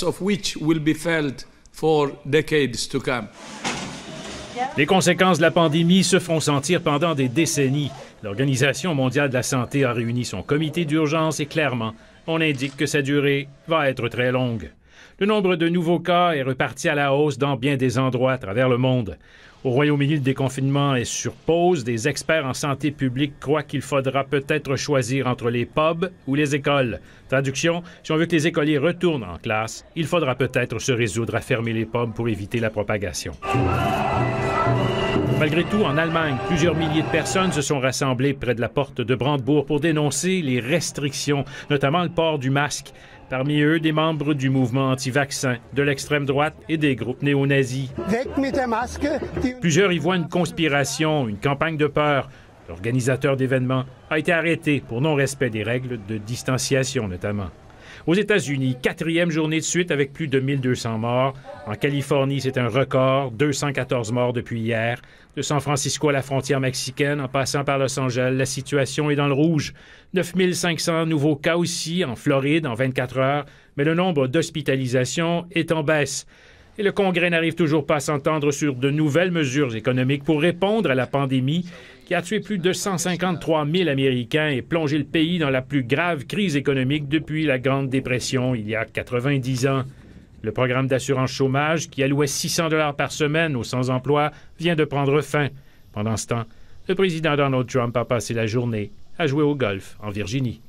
of which will be felt for decades to come. Les conséquences de la pandémie se feront sentir pendant des décennies. L'Organisation mondiale de la santé a réuni son comité d'urgence et clairement, on indique que sa durée va être très longue. Le nombre de nouveaux cas est reparti à la hausse dans bien des endroits à travers le monde. Au Royaume-Uni, le déconfinement est sur pause. Des experts en santé publique croient qu'il faudra peut-être choisir entre les pubs ou les écoles. Traduction, si on veut que les écoliers retournent en classe, il faudra peut-être se résoudre à fermer les pubs pour éviter la propagation. Malgré tout, en Allemagne, plusieurs milliers de personnes se sont rassemblées près de la porte de Brandebourg pour dénoncer les restrictions, notamment le port du masque. Parmi eux, des membres du mouvement anti-vaccin, de l'extrême droite et des groupes néo-nazis. Plusieurs y voient une conspiration, une campagne de peur. L'organisateur d'événements a été arrêté pour non-respect des règles de distanciation, notamment. Aux États-Unis, 4e journée de suite avec plus de 1200 morts. En Californie, c'est un record, 214 morts depuis hier. De San Francisco à la frontière mexicaine, en passant par Los Angeles, la situation est dans le rouge. 9500 nouveaux cas aussi en Floride en 24 heures, mais le nombre d'hospitalisations est en baisse. Et le Congrès n'arrive toujours pas à s'entendre sur de nouvelles mesures économiques pour répondre à la pandémie qui a tué plus de 153 000 Américains et plongé le pays dans la plus grave crise économique depuis la Grande Dépression il y a 90 ans. Le programme d'assurance chômage, qui allouait 600 $ par semaine aux sans-emploi, vient de prendre fin. Pendant ce temps, le président Donald Trump a passé la journée à jouer au golf en Virginie.